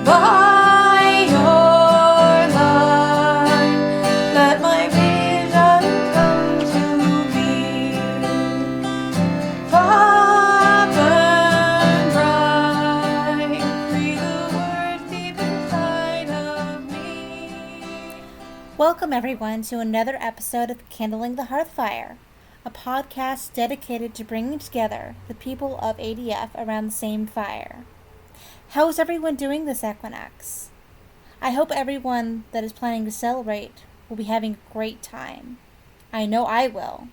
by your light. Let my vision come to be. Fire burn bright, free the words deep inside of me. Welcome everyone to another episode of Kindling the Hearthfire, a podcast dedicated to bringing together the people of ADF around the same fire. How is everyone doing this Equinox? I hope everyone that is planning to celebrate will be having a great time. I know I will.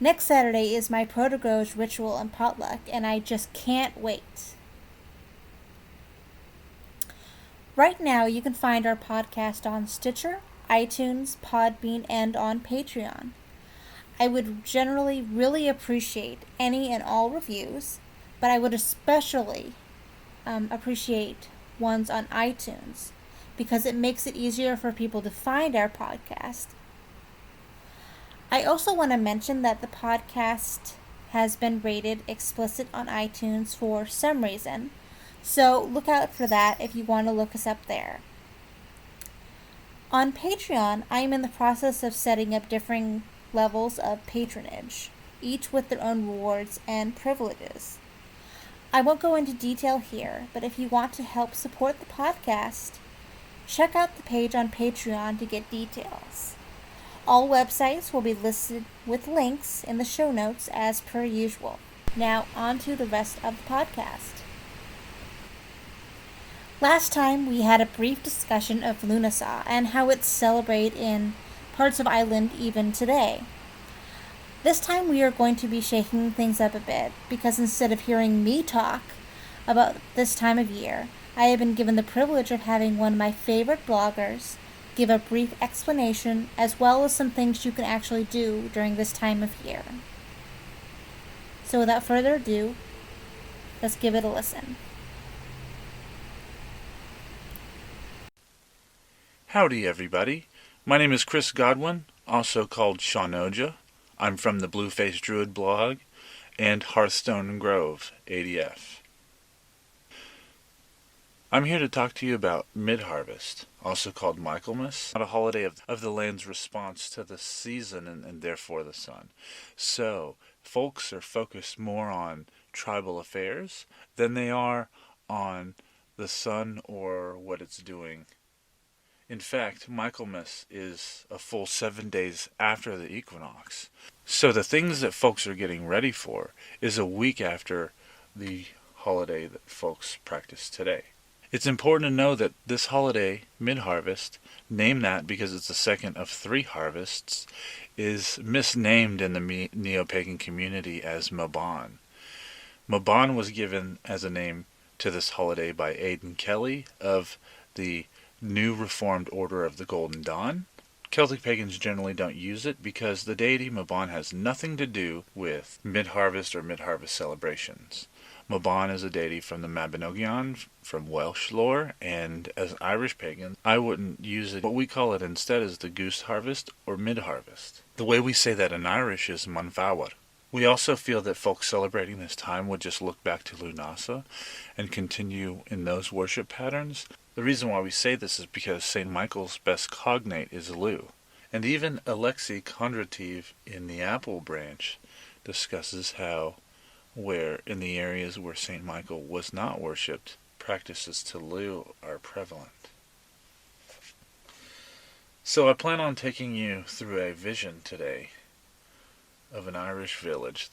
Next Saturday is my Protogrows ritual and potluck, and I just can't wait. Right now, you can find our podcast on Stitcher, iTunes, Podbean, and on Patreon. I would generally really appreciate any and all reviews, but I would especially appreciate ones on iTunes because it makes it easier for people to find our podcast. I also want to mention that the podcast has been rated explicit on iTunes for some reason, so look out for that if you want to look us up there. On Patreon, I am in the process of setting up differing levels of patronage, each with their own rewards and privileges. I won't go into detail here, but if you want to help support the podcast, check out the page on Patreon to get details. All websites will be listed with links in the show notes as per usual. Now on to the rest of the podcast. Last time we had a brief discussion of Lunasaw and how it's celebrated in parts of Ireland even today. This time we are going to be shaking things up a bit because instead of hearing me talk about this time of year, I have been given the privilege of having one of my favorite bloggers give a brief explanation as well as some things you can actually do during this time of year. So without further ado, let's give it a listen. Howdy everybody, my name is Chris Godwin, also called nDraíocht. I'm from the Blueface Druid blog and Hearthstone Grove, ADF. I'm here to talk to you about Mid-Harvest, also called Michaelmas, a holiday of the land's response to the season and therefore the sun. So, folks are focused more on tribal affairs than they are on the sun or what it's doing. In fact, Michaelmas is a full 7 days after the equinox. So the things that folks are getting ready for is a week after the holiday that folks practice today. It's important to know that this holiday, Mid-Harvest, named that because it's the second of 3 harvests, is misnamed in the neo-pagan community as Mabon. Mabon was given as a name to this holiday by Aidan Kelly of the New Reformed Order of the Golden Dawn. Celtic pagans generally don't use it because the deity Mabon has nothing to do with mid-harvest or mid-harvest celebrations. Mabon is a deity from the Mabinogion, from Welsh lore, and as Irish pagans, I wouldn't use it. What we call it instead is the goose harvest or mid-harvest. The way we say that in Irish is Manfawar. We also feel that folks celebrating this time would just look back to Lunasaw and continue in those worship patterns. The reason why we say this is because St. Michael's best cognate is Lu. And even Alexei Kondrativ in the Apple branch discusses how, where in the areas where St. Michael was not worshipped, practices to Lu are prevalent. So I plan on taking you through a vision today of an Irish village.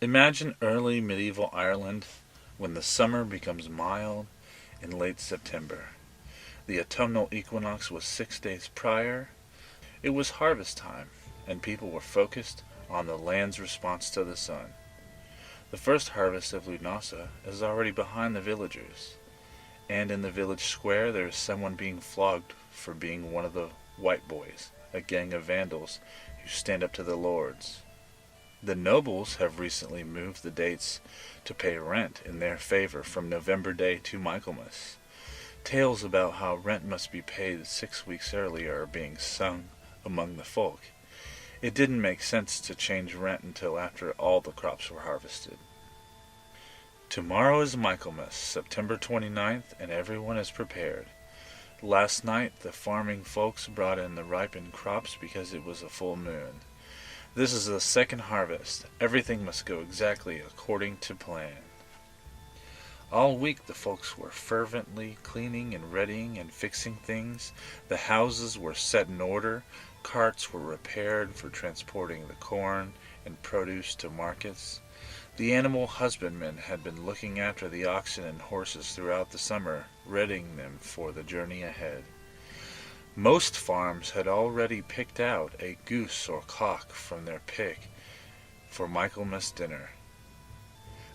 Imagine early medieval Ireland when the summer becomes mild in late September. The autumnal equinox was 6 days prior. It was harvest time, and people were focused on the land's response to the sun. The first harvest of Lunasaw is already behind the villagers, and in the village square there is someone being flogged for being one of the White Boys, a gang of vandals who stand up to the lords. The nobles have recently moved the dates to pay rent in their favor from November Day to Michaelmas. Tales about how rent must be paid 6 weeks earlier are being sung among the folk. It didn't make sense to change rent until after all the crops were harvested. Tomorrow is Michaelmas, September 29th, and everyone is prepared. Last night the farming folks brought in the ripened crops because it was a full moon. This is the second harvest. Everything must go exactly according to plan. All week the folks were fervently cleaning and readying and fixing things. The houses were set in order. Carts were repaired for transporting the corn and produce to markets. The animal husbandmen had been looking after the oxen and horses throughout the summer, readying them for the journey ahead. Most farms had already picked out a goose or cock from their pick for Michaelmas dinner.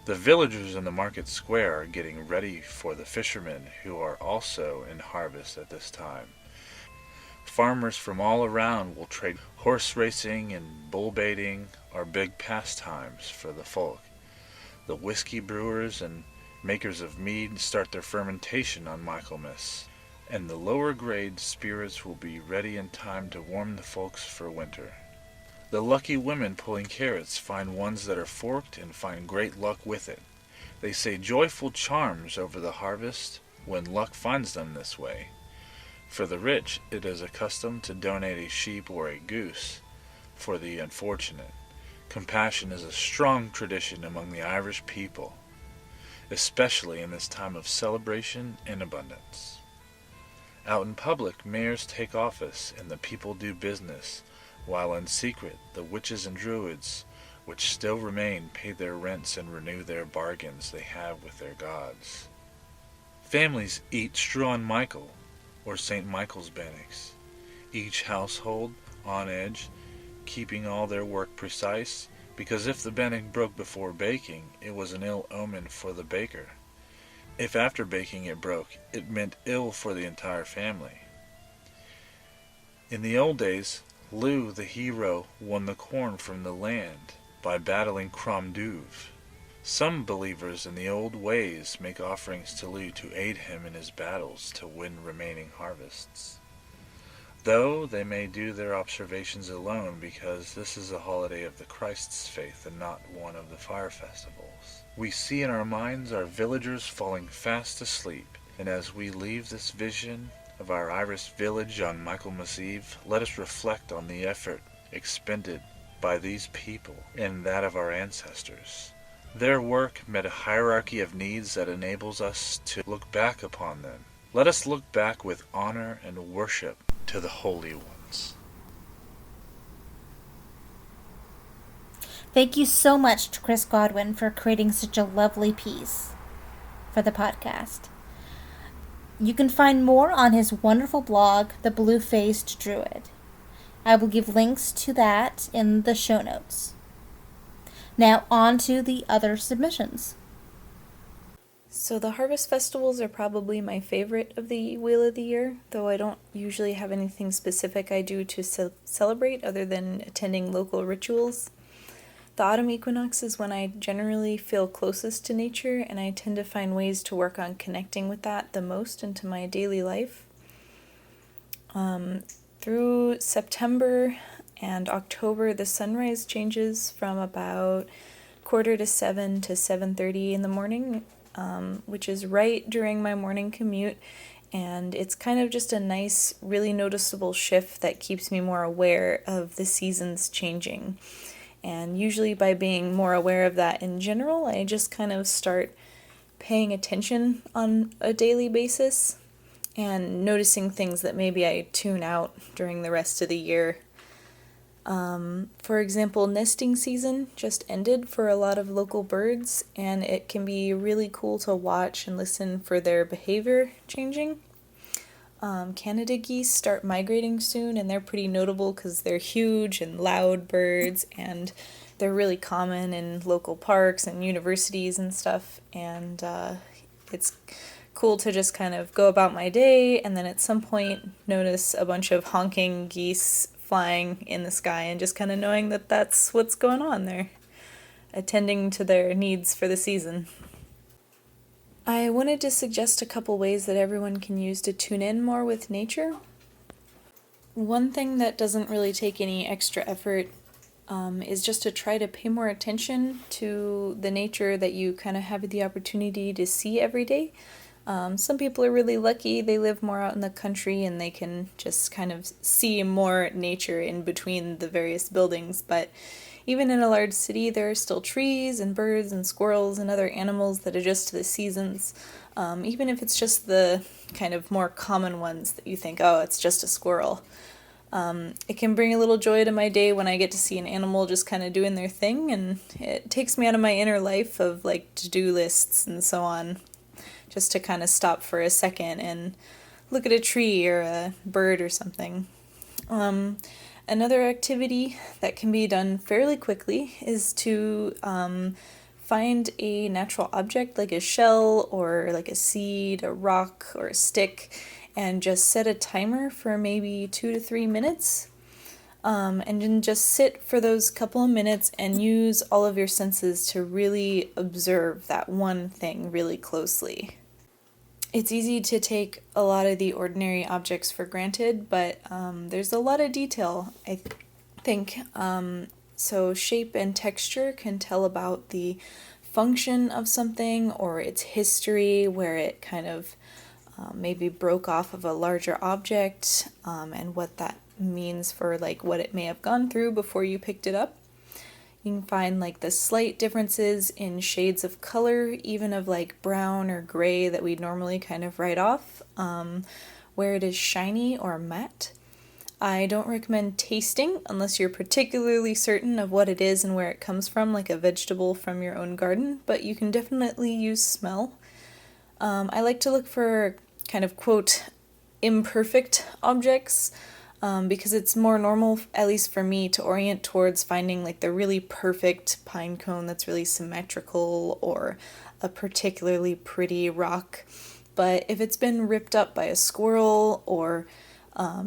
The villagers in the market square are getting ready for the fishermen who are also in harvest at this time. Farmers from all around will trade. Horse racing and bull baiting are big pastimes for the folk. The whiskey brewers and makers of mead start their fermentation on Michaelmas, and the lower grade spirits will be ready in time to warm the folks for winter. The lucky women pulling carrots find ones that are forked and find great luck with it. They say joyful charms over the harvest when luck finds them this way. For the rich, it is a custom to donate a sheep or a goose for the unfortunate. Compassion is a strong tradition among the Irish people, especially in this time of celebration and abundance. Out in public, mayors take office and the people do business, while in secret the witches and druids, which still remain, pay their rents and renew their bargains they have with their gods. Families eat Strawn Michael, or St. Michael's bannocks, each household on edge, keeping all their work precise, because if the bannock broke before baking, it was an ill omen for the baker. If after baking it broke, it meant ill for the entire family. In the old days, Lugh the hero won the corn from the land by battling Crom Duv. Some believers in the old ways make offerings to Lugh to aid him in his battles to win remaining harvests, though they may do their observations alone because this is a holiday of the Christ's faith and not one of the fire festivals. We see in our minds our villagers falling fast asleep, and as we leave this vision of our Irish village on Michaelmas Eve, let us reflect on the effort expended by these people and that of our ancestors. Their work met a hierarchy of needs that enables us to look back upon them. Let us look back with honor and worship to the holy ones. Thank you so much to Chris Godwin for creating such a lovely piece for the podcast. You can find more on his wonderful blog, The Blue-Faced Druid. I will give links to that in the show notes. Now on to the other submissions. So the harvest festivals are probably my favorite of the Wheel of the Year, though I don't usually have anything specific I do to celebrate other than attending local rituals. The autumn equinox is when I generally feel closest to nature, and I tend to find ways to work on connecting with that the most into my daily life. Through September and October, the sunrise changes from about 6:45 to 7:30 in the morning, which is right during my morning commute, and it's kind of just a nice, really noticeable shift that keeps me more aware of the seasons changing. And usually by being more aware of that in general, I just kind of start paying attention on a daily basis and noticing things that maybe I tune out during the rest of the year. For example, nesting season just ended for a lot of local birds, and it can be really cool to watch and listen for their behavior changing. Canada geese start migrating soon, and they're pretty notable because they're huge and loud birds, and they're really common in local parks and universities and stuff, and it's cool to just kind of go about my day and then at some point notice a bunch of honking geese flying in the sky and just kind of knowing that that's what's going on there, attending to their needs for the season. I wanted to suggest a couple ways that everyone can use to tune in more with nature. One thing that doesn't really take any extra effort is just to try to pay more attention to the nature that you kind of have the opportunity to see every day. Some people are really lucky, they live more out in the country and they can just kind of see more nature in between the various buildings, but even in a large city there are still trees and birds and squirrels and other animals that adjust to the seasons, even if it's just the kind of more common ones that you think, oh, it's just a squirrel. It can bring a little joy to my day when I get to see an animal just kind of doing their thing, and it takes me out of my inner life of like to-do lists and so on, just to kind of stop for a second and look at a tree or a bird or something. Another activity that can be done fairly quickly is to find a natural object like a shell or like a seed, a rock, or a stick, and just set a timer for maybe 2 to 3 minutes. And then just sit for those couple of minutes and use all of your senses to really observe that one thing really closely. It's easy to take a lot of the ordinary objects for granted, but there's a lot of detail, I think. So shape and texture can tell about the function of something or its history, where it kind of maybe broke off of a larger object, and what that means for like what it may have gone through before you picked it up. You can find like the slight differences in shades of color, even of like brown or gray that we'd normally kind of write off, where it is shiny or matte. I don't recommend tasting unless you're particularly certain of what it is and where it comes from, like a vegetable from your own garden, but you can definitely use smell. I like to look for kind of, quote, imperfect objects, because it's more normal, at least for me, to orient towards finding like the really perfect pine cone that's really symmetrical or a particularly pretty rock. But if it's been ripped up by a squirrel or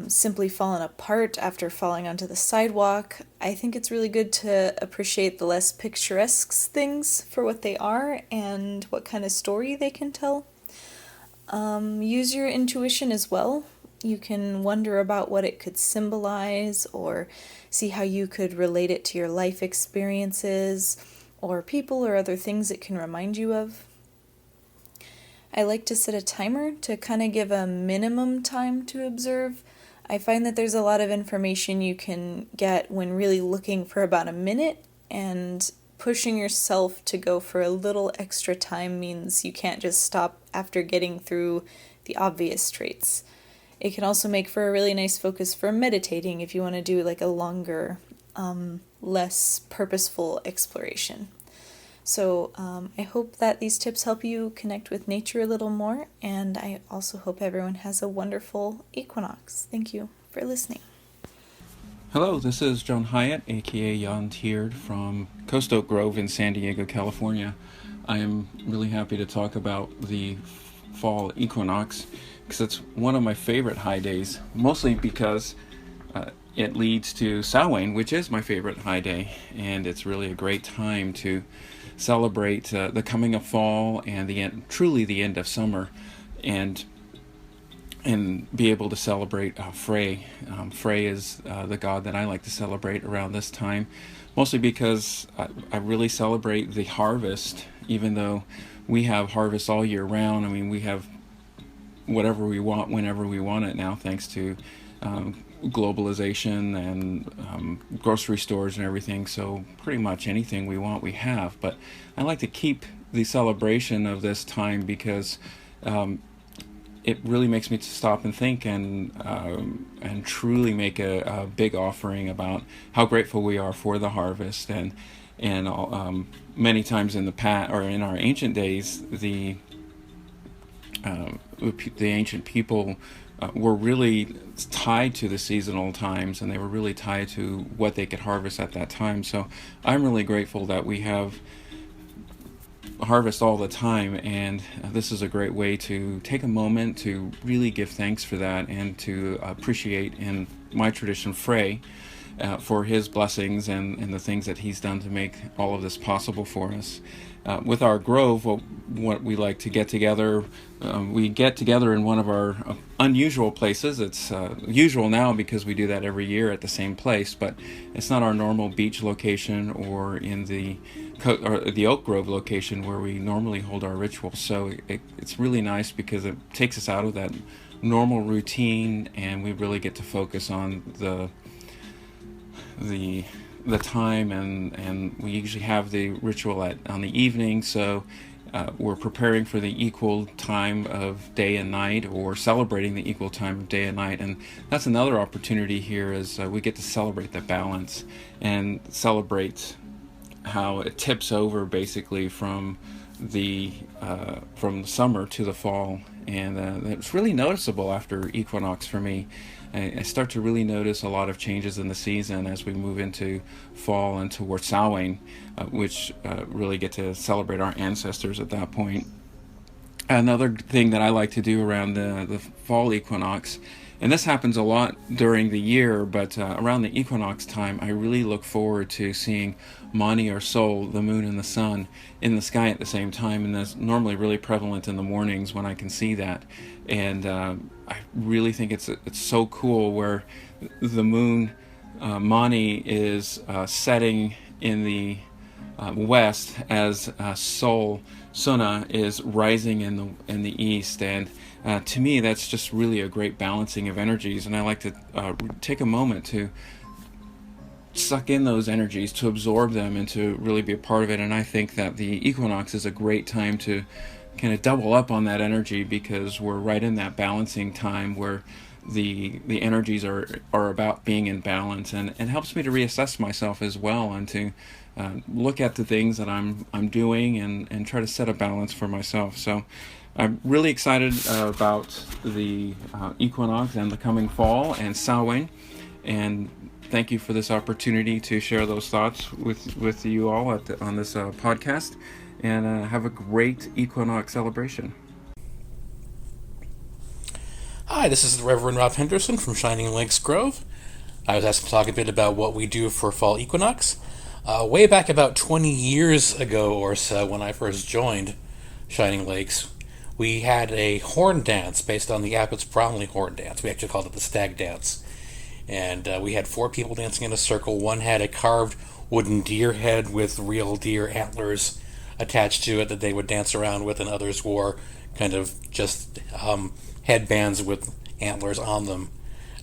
simply fallen apart after falling onto the sidewalk, I think it's really good to appreciate the less picturesque things for what they are and what kind of story they can tell. Use your intuition as well. You can wonder about what it could symbolize or see how you could relate it to your life experiences or people or other things it can remind you of. I like to set a timer to kind of give a minimum time to observe. I find that there's a lot of information you can get when really looking for about a minute, and pushing yourself to go for a little extra time means you can't just stop after getting through the obvious traits. It can also make for a really nice focus for meditating if you want to do like a longer, less purposeful exploration. So I hope that these tips help you connect with nature a little more, and I also hope everyone has a wonderful equinox. Thank you for listening. Hello, this is John Hyatt, aka Jan Tiered from Coast Oak Grove in San Diego, California. I am really happy to talk about the fall equinox because it's one of my favorite high days, mostly because it leads to Samhain, which is my favorite high day, and it's really a great time to celebrate the coming of fall and truly the end of summer, and be able to celebrate Frey. Frey is the god that I like to celebrate around this time, mostly because I really celebrate the harvest, even though we have harvest all year round. I mean, we have whatever we want whenever we want it now, thanks to globalization and grocery stores and everything, so pretty much anything we want we have. But I like to keep the celebration of this time because it really makes me stop and think and truly make a big offering about how grateful we are for the harvest. And many times in the past, or in our ancient days, the ancient people were really tied to the seasonal times, and they were really tied to what they could harvest at that time. So I'm really grateful that we have harvest all the time, and this is a great way to take a moment to really give thanks for that and to appreciate, in my tradition, Frey, for his blessings and the things that he's done to make all of this possible for us. with our grove, what we like to get together, we get together in one of our unusual places. It's usual now because we do that every year at the same place, but it's not our normal beach location or in the Oak Grove location where we normally hold our rituals. So it's really nice because it takes us out of that normal routine, and we really get to focus on the time, and we usually have the ritual on the evening, so we're preparing for the equal time of day and night, or celebrating the equal time of day and night. And that's another opportunity here, is we get to celebrate the balance and celebrate how it tips over basically from the summer to the fall. And it's really noticeable after Equinox for me. I start to really notice a lot of changes in the season as we move into fall and towards Samhain, which really get to celebrate our ancestors at that point. Another thing that I like to do around the fall equinox, and this happens a lot during the year, but around the equinox time, I really look forward to seeing Mani, or Sol, the moon and the sun, in the sky at the same time, and that's normally really prevalent in the mornings when I can see that. And I really think it's so cool where the moon, Mani, is setting in the west as Sol, Suna, is rising in the east. And to me, that's just really a great balancing of energies, and I like to take a moment to suck in those energies, to absorb them, and to really be a part of it. And I think that the equinox is a great time to kind of double up on that energy, because we're right in that balancing time where the energies are about being in balance, and it helps me to reassess myself as well, and to look at the things that I'm doing, and try to set a balance for myself. So I'm really excited about the equinox and the coming fall and Samhain, and thank you for this opportunity to share those thoughts with you all on this podcast, and have a great equinox celebration. Hi, this is the Reverend Rob Henderson from Shining Lakes Grove. I was asked to talk a bit about what we do for fall equinox. Way back about 20 years ago or so, when I first joined Shining Lakes, we had a horn dance based on the Abbott's Bromley horn dance. We actually called it the Stag Dance. And we had 4 people dancing in a circle. One had a carved wooden deer head with real deer antlers attached to it that they would dance around with, and others wore kind of just headbands with antlers on them.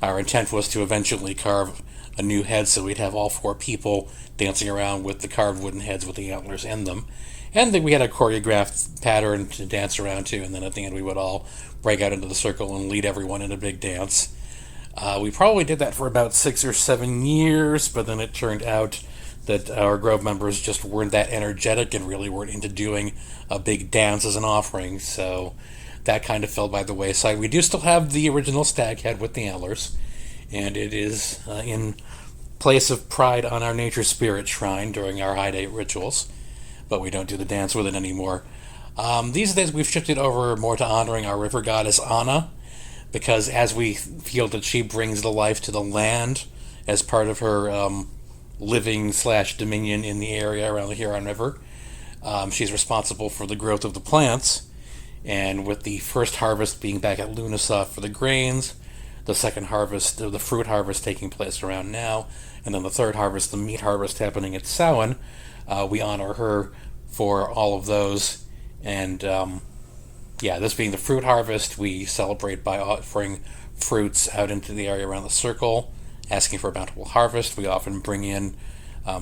Our intent was to eventually carve a new head, so we'd have all 4 people dancing around with the carved wooden heads with the antlers in them. And then we had a choreographed pattern to dance around to, and then at the end we would all break out into the circle and lead everyone in a big dance. We probably did that for about 6 or 7 years, but then it turned out that our Grove members just weren't that energetic and really weren't into doing a big dance as an offering, so that kind of fell by the wayside. We do still have the original stag head with the antlers, and it is in place of pride on our nature spirit shrine during our high day rituals, but we don't do the dance with it anymore. These days we've shifted over more to honoring our river goddess Anna, because as we feel that she brings the life to the land as part of her living/dominion in the area around the Huron River, she's responsible for the growth of the plants, and with the first harvest being back at Lunasaw for the grains, the second harvest, the fruit harvest, taking place around now, and then the third harvest, the meat harvest, happening at Samhain, we honor her for all of those. And this being the fruit harvest, we celebrate by offering fruits out into the area around the circle, asking for a bountiful harvest. We often bring in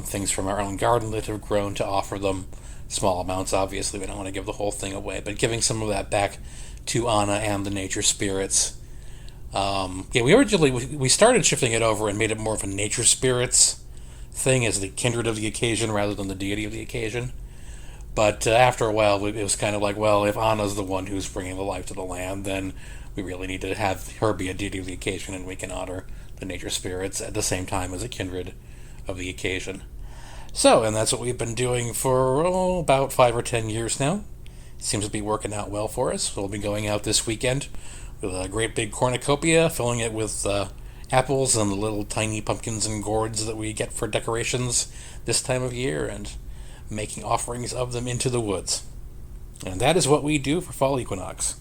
things from our own garden that have grown to offer them. Small amounts, obviously. We don't want to give the whole thing away, but giving some of that back to Anna and the nature spirits. We started shifting it over and made it more of a nature spirits thing as the kindred of the occasion rather than the deity of the occasion. But after a while, it was kind of like, well, if Anna's the one who's bringing the life to the land, then we really need to have her be a deity of the occasion, and we can honor the nature spirits at the same time as a kindred of the occasion. So, and that's what we've been doing for about 5 or 10 years now. Seems to be working out well for us. We'll be going out this weekend with a great big cornucopia, filling it with apples and the little tiny pumpkins and gourds that we get for decorations this time of year, and making offerings of them into the woods. And that is what we do for Fall Equinox.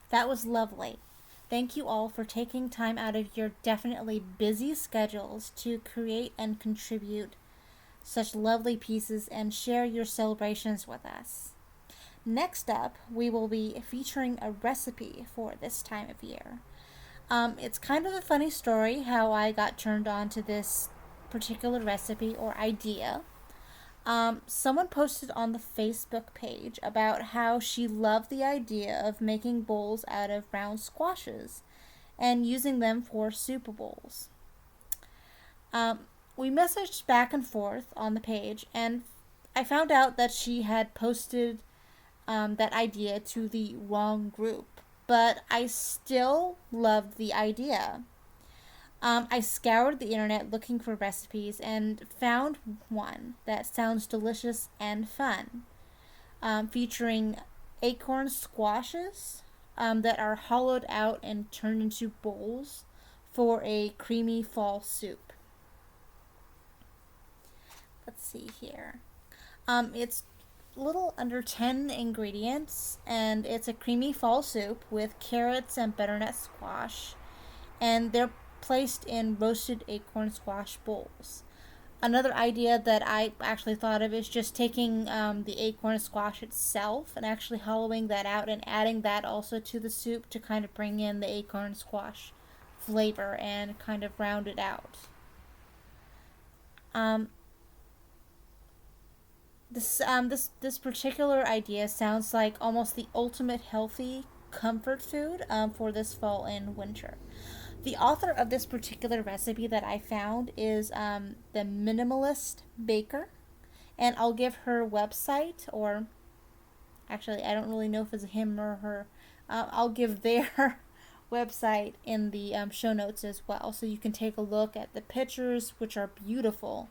That was lovely. Thank you all for taking time out of your definitely busy schedules to create and contribute such lovely pieces and share your celebrations with us. Next up, we will be featuring a recipe for this time of year. It's kind of a funny story how I got turned on to this particular recipe or idea. Someone posted on the Facebook page about how she loved the idea of making bowls out of round squashes and using them for soup bowls. We messaged back and forth on the page, and I found out that she had posted that idea to the wrong group, but I still loved the idea. I scoured the internet looking for recipes and found one that sounds delicious and fun, featuring acorn squashes that are hollowed out and turned into bowls for a creamy fall soup. Let's see here. It's a little under 10 ingredients, and it's a creamy fall soup with carrots and butternut squash, and they're placed in roasted acorn squash bowls. Another idea that I actually thought of is just taking the acorn squash itself and actually hollowing that out and adding that also to the soup to kind of bring in the acorn squash flavor and kind of round it out. This particular idea sounds like almost the ultimate healthy comfort food for this fall and winter. The author of this particular recipe that I found is the Minimalist Baker, and I'll give her website, or actually I don't really know if it's a him or her. I'll give their website in the show notes as well, so you can take a look at the pictures, which are beautiful,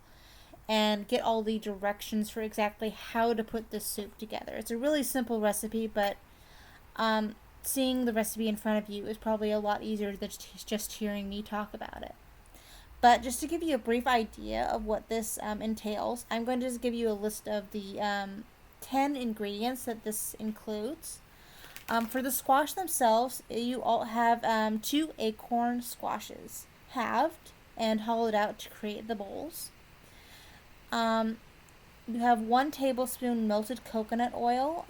and get all the directions for exactly how to put this soup together. It's a really simple recipe, but seeing the recipe in front of you is probably a lot easier than just hearing me talk about it. But just to give you a brief idea of what this entails, I'm going to just give you a list of the 10 ingredients that this includes. For the squash themselves, you all have 2 acorn squashes, halved and hollowed out to create the bowls. You have 1 tablespoon melted coconut oil,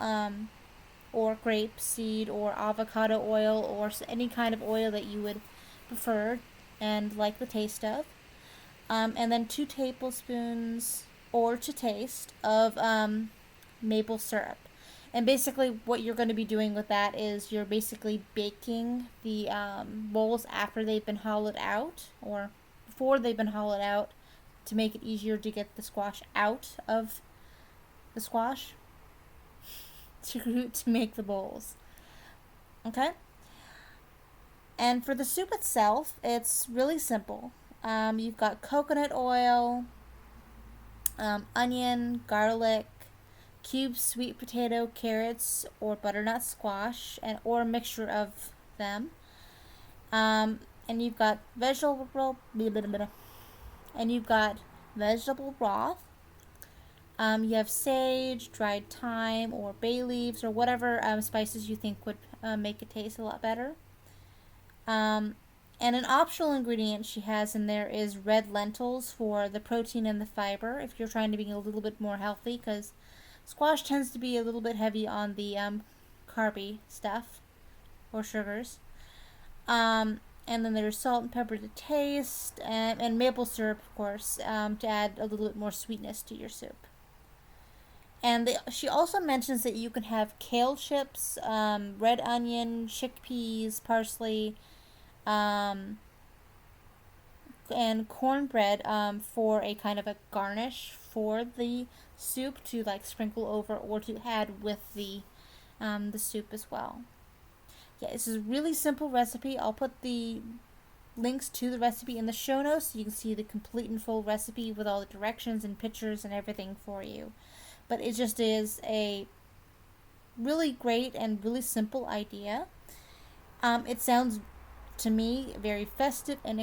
or grapeseed or avocado oil, or any kind of oil that you would prefer and like the taste of. And then 2 tablespoons, or to taste, of maple syrup. And basically what you're going to be doing with that is you're basically baking the bowls after they've been hollowed out, or before they've been hollowed out, to make it easier to get the squash out of the squash to make the bowls. Okay? And for the soup itself, it's really simple. You've got coconut oil, onion, garlic, cubed sweet potato, carrots, or butternut squash, or a mixture of them. And you've got vegetable broth. You have sage, dried thyme, or bay leaves, or whatever spices you think would make it taste a lot better. And an optional ingredient she has in there is red lentils for the protein and the fiber, if you're trying to be a little bit more healthy, because squash tends to be a little bit heavy on the carby stuff, or sugars. And then there's salt and pepper to taste, and maple syrup, of course, to add a little bit more sweetness to your soup. And she also mentions that you can have kale chips, red onion, chickpeas, parsley, and cornbread for a kind of a garnish for the soup to like sprinkle over or to add with the soup as well. Yeah, this is a really simple recipe. I'll put the links to the recipe in the show notes so you can see the complete and full recipe with all the directions and pictures and everything for you. But it just is a really great and really simple idea. It sounds to me very festive and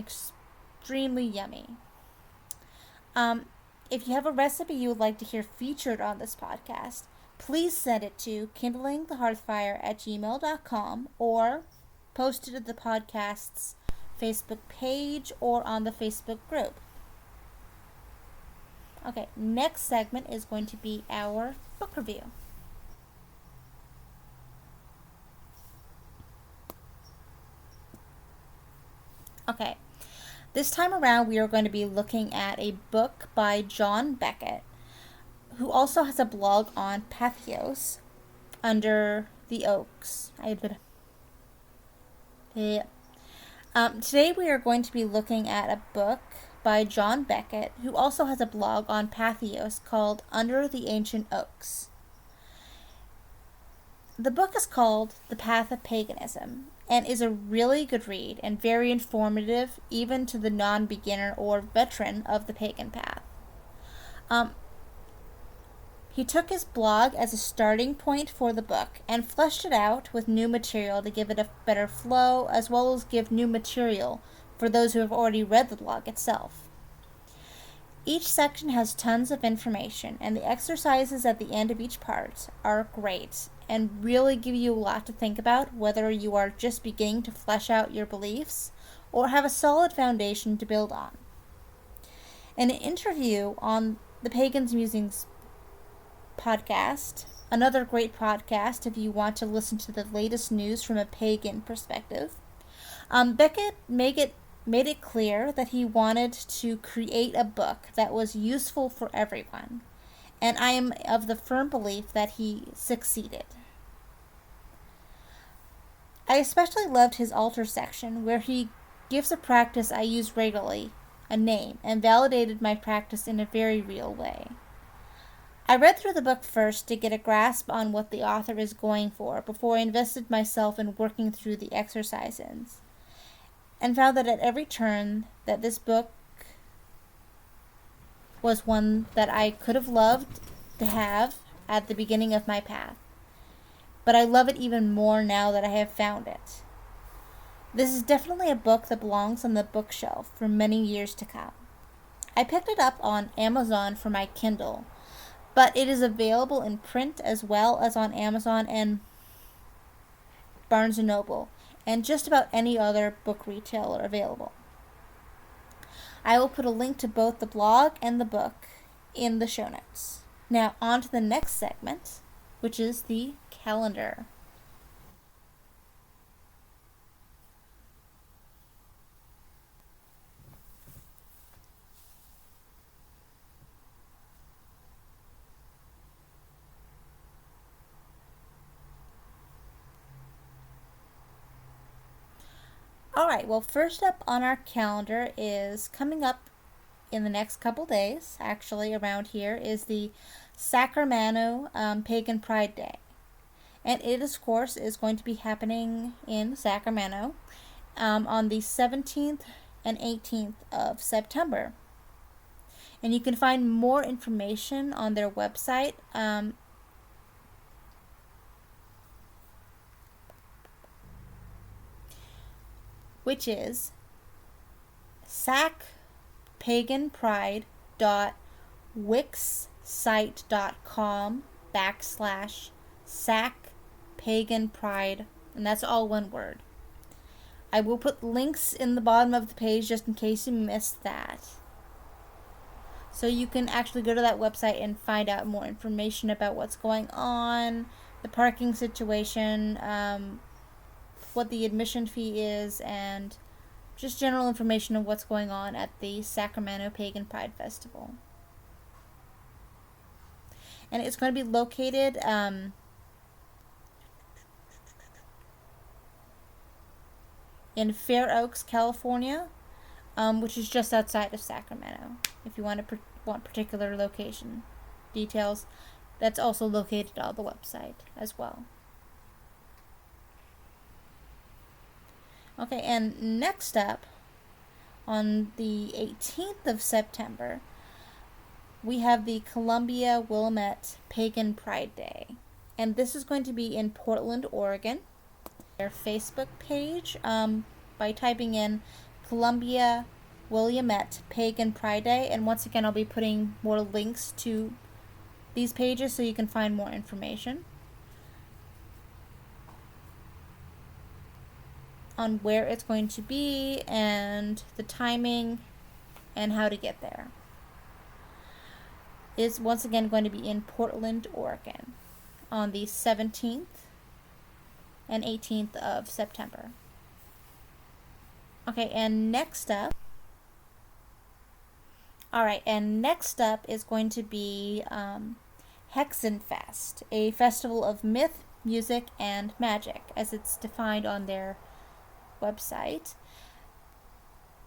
extremely yummy. If you have a recipe you would like to hear featured on this podcast, please send it to kindlingthehearthfire@gmail.com or post it to the podcast's Facebook page or on the Facebook group. Okay, next segment is going to be our book review. Okay, this time around we are going to be looking at a book by John Beckett, who also has a blog on Patheos under the Oaks. Today we are going to be looking at a book by John Beckett, who also has a blog on Patheos called Under the Ancient Oaks. The book is called The Path of Paganism and is a really good read and very informative even to the non-beginner or veteran of the pagan path. He took his blog as a starting point for the book and fleshed it out with new material to give it a better flow, as well as give new material for those who have already read the blog itself. Each section has tons of information, and the exercises at the end of each part are great and really give you a lot to think about, whether you are just beginning to flesh out your beliefs or have a solid foundation to build on. In an interview on the Pagans Musings podcast, another great podcast if you want to listen to the latest news from a pagan perspective, Beckett made it clear that he wanted to create a book that was useful for everyone, and I am of the firm belief that he succeeded. I especially loved his altar section, where he gives a practice I use regularly a name and validated my practice in a very real way. I read through the book first to get a grasp on what the author is going for before I invested myself in working through the exercises, and found that at every turn that this book was one that I could have loved to have at the beginning of my path, but I love it even more now that I have found it. This is definitely a book that belongs on the bookshelf for many years to come. I picked it up on Amazon for my Kindle, but it is available in print as well as on Amazon and Barnes & Noble, and just about any other book retailer available. I will put a link to both the blog and the book in the show notes. Now on to the next segment, which is the calendar. Alright, well, first up on our calendar is coming up in the next couple days, actually around here, is the Sacramento Pagan Pride Day. And it, of course, is going to be happening in Sacramento on the 17th and 18th of September. And you can find more information on their website, which is sacpaganpride.wixsite.com/sacpaganpride, and that's all one word. I will put links in the bottom of the page just in case you missed that. So you can actually go to that website and find out more information about what's going on, the parking situation, what the admission fee is, and just general information of what's going on at the Sacramento Pagan Pride Festival. And it's going to be located in Fair Oaks, California, which is just outside of Sacramento. If you want particular location details, that's also located on the website as well. Okay, and next up, on the 18th of September, we have the Columbia Willamette Pagan Pride Day. And this is going to be in Portland, Oregon. Their Facebook page, by typing in Columbia Williamette Pagan Pride Day. And once again, I'll be putting more links to these pages so you can find more information on where it's going to be and the timing and how to get there. It's once again going to be in Portland, Oregon on the 17th and 18th of September. Okay, and next up is going to be Hexenfest, a festival of myth, music, and magic, as it's defined on their website.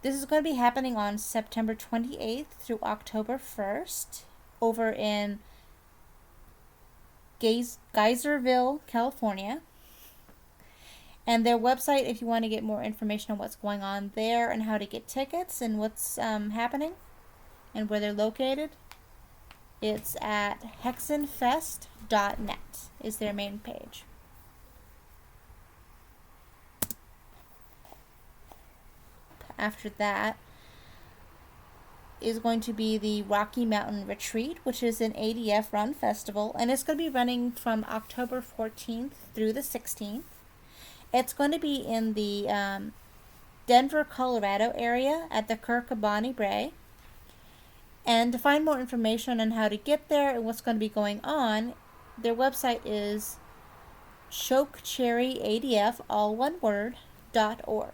This is going to be happening on September 28th through October 1st over in Geyserville, California. And their website, if you want to get more information on what's going on there and how to get tickets and what's happening and where they're located, it's at hexenfest.net is their main page. After that is going to be the Rocky Mountain Retreat, which is an ADF run festival, and it's going to be running from October 14th through the 16th. It's going to be in the Denver, Colorado area at the Bonnie Brae. And to find more information on how to get there and what's going to be going on, their website is chokecherryadf, all one word, .org.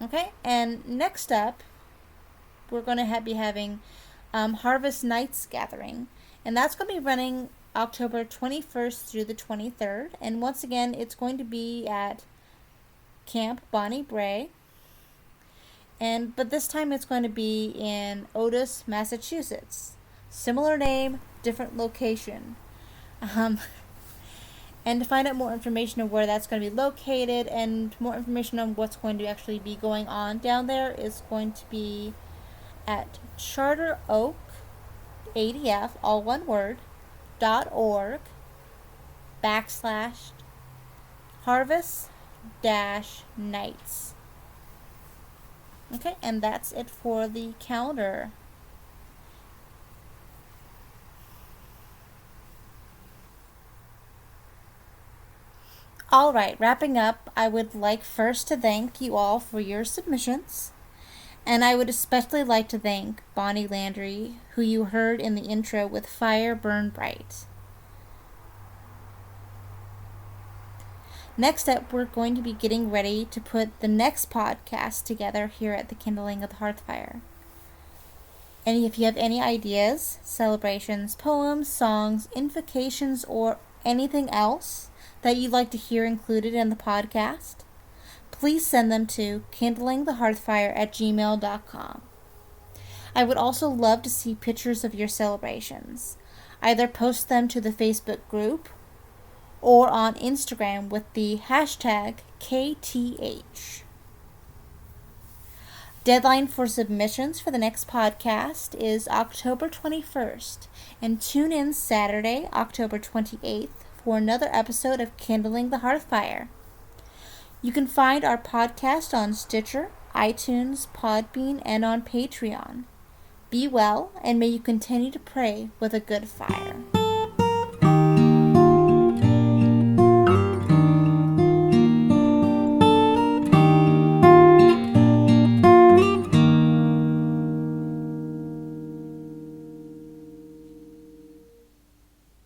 Okay, and next up, we're going to be having Harvest Nights Gathering, and that's going to be running October 21st through the 23rd, and once again, it's going to be at Camp Bonnie Brae, but this time it's going to be in Otis, Massachusetts. Similar name, different location. And to find out more information on where that's going to be located and more information on what's going to actually be going on down there is going to be at charteroakadf, all one word, .org /harvest-nights. Okay, and that's it for the calendar. Alright, wrapping up, I would like first to thank you all for your submissions. And I would especially like to thank Bonnie Landry, who you heard in the intro with Fire Burn Bright. Next up, we're going to be getting ready to put the next podcast together here at the Kindling of the Hearthfire. And if you have any ideas, celebrations, poems, songs, invocations, or anything else that you'd like to hear included in the podcast, please send them to kindlingthehearthfire@gmail.com. I would also love to see pictures of your celebrations. Either post them to the Facebook group or on Instagram with the hashtag KTH. Deadline for submissions for the next podcast is October 21st, and tune in Saturday, October 28th for another episode of Kindling the Hearthfire. You can find our podcast on Stitcher, iTunes, Podbean, and on Patreon. Be well, and may you continue to pray with a good fire.